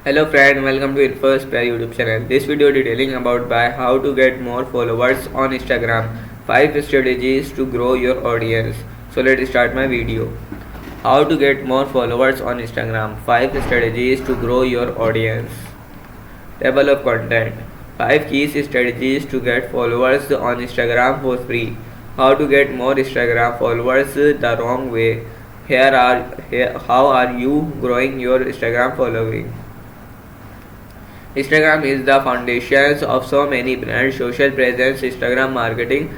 Hello friend, welcome to InfoSpare YouTube channel. This video detailing about by how to get more followers on Instagram. 5 strategies to grow your audience. So let's start my video. How to get more followers on Instagram. 5 strategies to grow your audience. Table of content. 5 key strategies to get followers on Instagram for free. How to get more Instagram followers the wrong way. How are you growing your Instagram following? Instagram is the foundation of so many brands' social presence. Instagram marketing,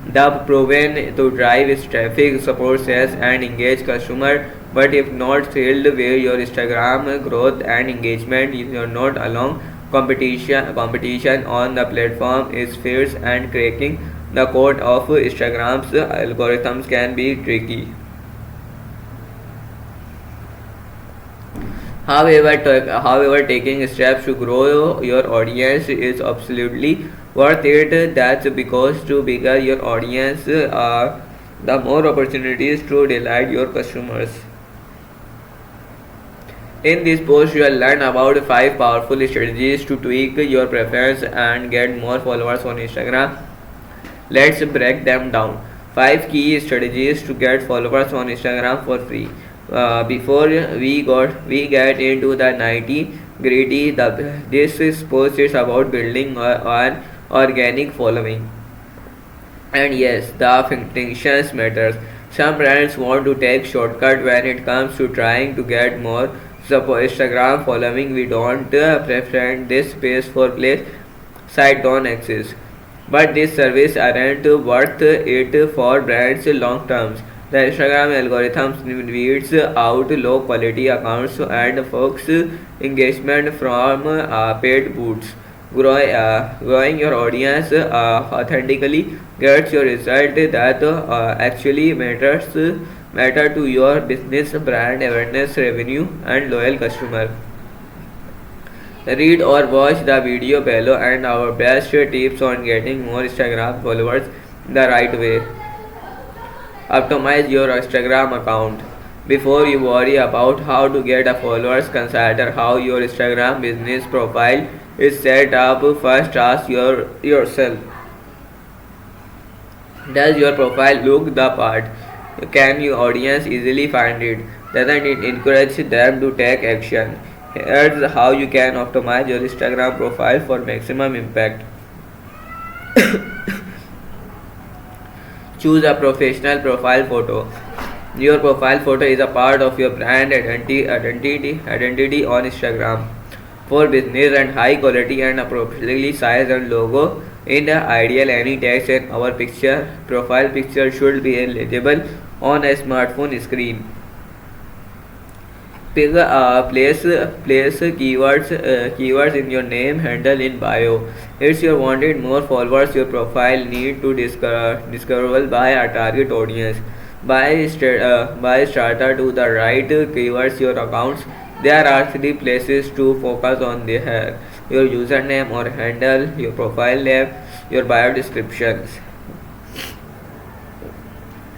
the proven to drive its traffic, support sales, and engage customer. But if not thrilled with your Instagram growth and engagement, you're not alone. Competition on the platform is fierce, and cracking the code of Instagram's algorithms can be tricky. However, taking steps to grow your audience is absolutely worth it. That's because to bigger your audience, the more opportunities to delight your customers. In this post, you will learn about 5 powerful strategies to tweak your preference and get more followers on Instagram. Let's break them down. 5 key strategies to get followers on Instagram for free. Before we get into the nitty gritty, this post is about building an organic following. And yes, the distinctions matters. Some brands want to take shortcut when it comes to trying to get more Instagram following. We don't prefer this space for place site don't exist. But this service aren't worth it for brands long term. The Instagram algorithms weeds out low quality accounts and focus engagement from paid boots. Growing your audience authentically gets your result that actually matter to your business, brand awareness, revenue, and loyal customer. Read or watch the video below and our best tips on getting more Instagram followers the right way. Optimize your Instagram account. Before you worry about how to get a followers, consider how your Instagram business profile is set up. First, ask yourself, does your profile look the part? Can your audience easily find it? Doesn't it encourage them to take action? Here's how you can optimize your Instagram profile for maximum impact. Choose a professional profile photo. Your profile photo is a part of your brand identity on Instagram. For business and high quality and appropriately sized and logo in the ideal any text in our profile picture should be legible on a smartphone screen. Place keywords in your name handle in bio. If you wanted more followers, your profile need to discoverable by a target audience. By starter to the right keywords your accounts. There are 3 places to focus on there: your username or handle, your profile name, your bio descriptions.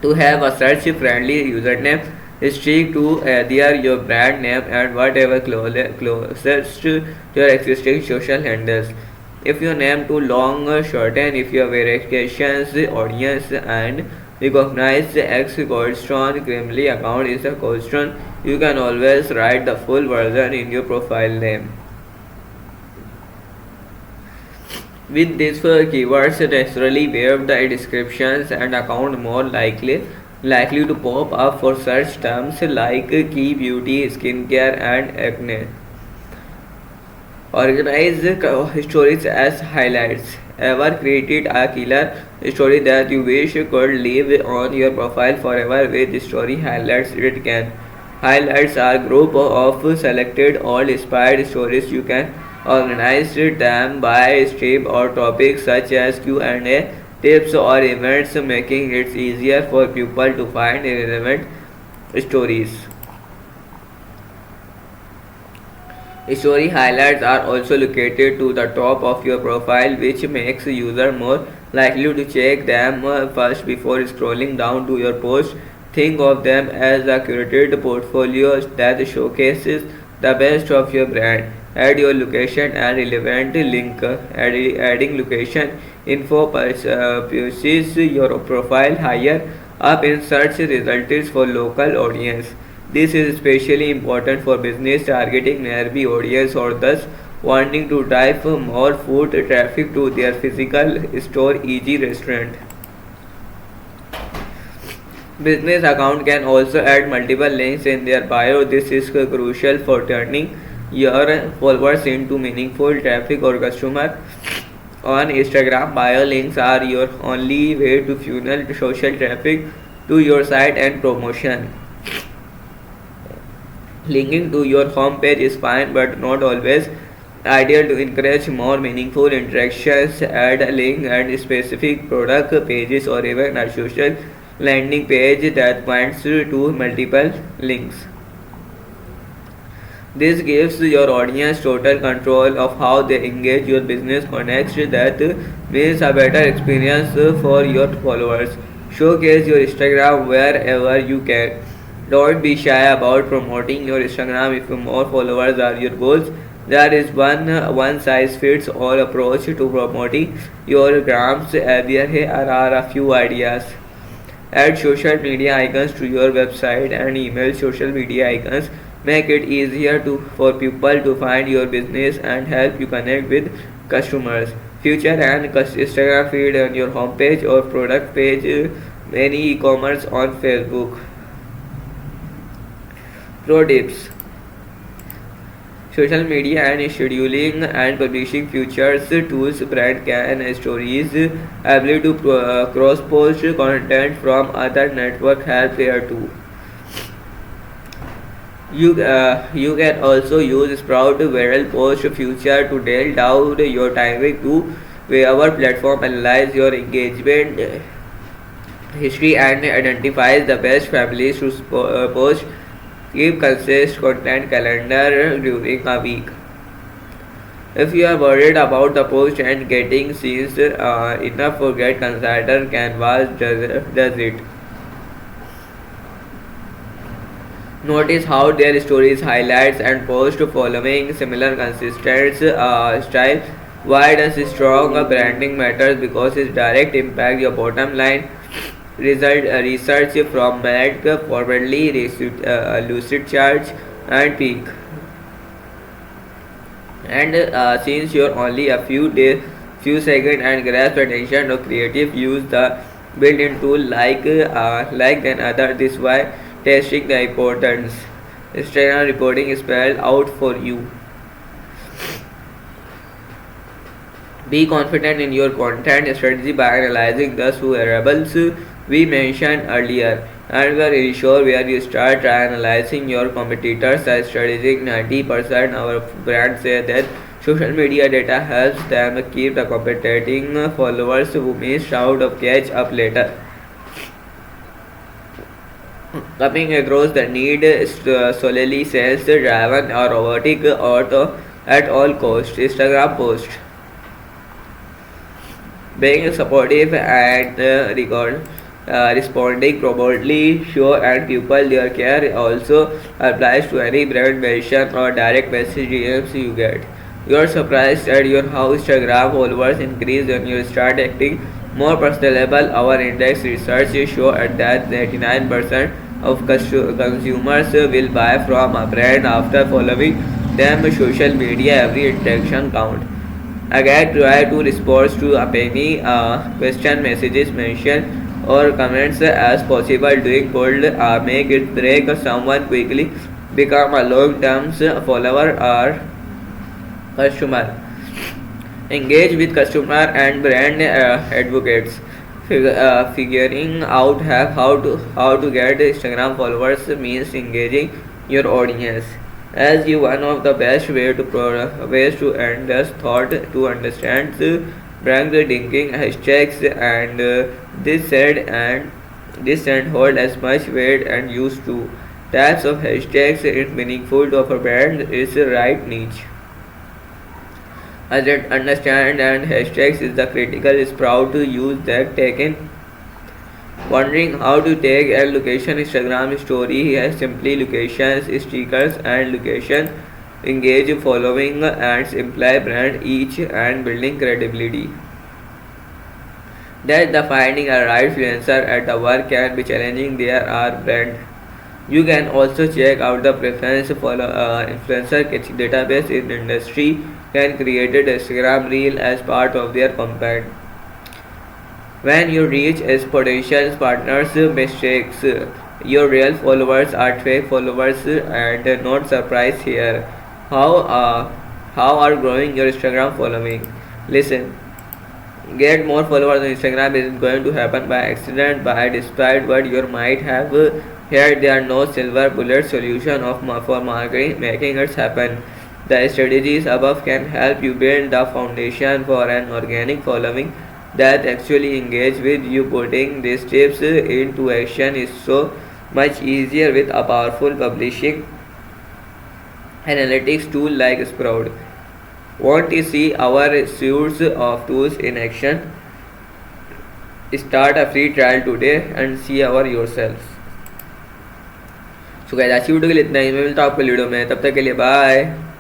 To have a search friendly username, stick to either your brand name and whatever closest to your existing social handles. If your name too long, shorten. If your verifications audience and recognize X Goldstone Grimly account is a Goldstone, you can always write the full version in your profile name. With these keywords, naturally wave the descriptions and account more likely to pop up for search terms like key beauty, skincare, and acne. Organize stories as highlights. Ever created a killer story that you wish could live on your profile forever? With story highlights, it can. Highlights are group of selected all inspired stories. You can organize them by stream or topics such as Q&A, tips, or events, making it easier for people to find relevant stories. Story highlights are also located to the top of your profile, which makes user more likely to check them first before scrolling down to your post. Think of them as a curated portfolio that showcases the best of your brand. Add your location and relevant link. Adding location info pushes your profile higher up in search results for local audience. This is especially important for business targeting nearby audience or thus wanting to drive more foot traffic to their physical store, e.g. restaurant. Business account can also add multiple links in their bio. This is crucial for turning your followers into meaningful traffic or customer. On Instagram, bio links are your only way to funnel social traffic to your site and promotion. Linking to your homepage is fine but not always ideal to encourage more meaningful interactions. Add a link and specific product pages or even a social landing page that points to multiple links. This gives your audience total control of how they engage your business connects. That means a better experience for your followers. Showcase your Instagram wherever you can. Don't be shy about promoting your Instagram if more followers are your goals. There is one size fits all approach to promoting your grams. Here are a few ideas. Add social media icons to your website and email. Social media icons make it easier for people to find your business and help you connect with customers. Feature an Instagram feed on your homepage or product page. Many e-commerce on Facebook. Pro tips: social media and scheduling and publishing features tools. Brand can stories ability to cross post content from other network help here too. You can also use Sprout viral post feature to drill down your traffic to wherever platform analyze your engagement history and identifies the best families to post. Keep consistent content calendar during a week. If you are worried about the post and getting seen enough, forget consider Canvas does it. Notice how their stories, highlights, and post following similar consistent style. Why does strong branding matters? Because it direct impact your bottom line. Research from Matt forwardly lucid charge and peak. And since you're only a few seconds and grasp attention of creative, use the built-in tool like than other. This why testing the importance. Instagram reporting is spelled out for you. Be confident in your content strategy by analyzing the variables we mentioned earlier, and we are ensure where you start. Try analyzing your competitors as strategic. 90% our brands say that social media data helps them keep the competing followers who missed out of catch up later. Coming across the need solely sales driven or robotic or at all cost. Instagram post. Being supportive and responding promptly show and people their care also applies to any brand mention or direct message DMs you get. You are surprised at your how Instagram followers increase when you start acting more personable. Our index research show at that 99% of consumers will buy from a brand after following them. Social media every interaction count. Again, try to respond to any question messages mentioned or comments as possible. Doing bold make it break someone quickly become a long-term follower or customer. Engage with customer and brand advocates. Figuring out how to get Instagram followers means engaging your audience. As you one of the best ways to end this thought to understand brand thinking hashtags and this and hold as much weight and use to types of hashtags is meaningful to a brand is the right niche. As it understand and hashtags is the critical sprout to use that taken. Wondering how to take a location Instagram story has simply locations, stickers and location engage following and imply brand each and building credibility. That the finding a right influencer at the work can be challenging their our brand. You can also check out the preference for influencer database in the industry can create an Instagram reel as part of their campaign. When you reach as potential partners mistakes, your real followers are fake followers and not surprise here. How uh, how are growing your Instagram following? Listen, get more followers on Instagram isn't going to happen by accident, by despite what you might have here. There are no silver bullet solution for marketing making it happen. The strategies above can help you build the foundation for an organic following that actually engage with you. Putting these tips into action is so much easier with a powerful publishing analytics tool like Sprout. Want to see our suites of tools in action? Start a free trial today and see our yourselves. So guys, आज की video के लिए इतना ही। मैं मिलता हूँ आपको video में, तब तक के लिए बाय।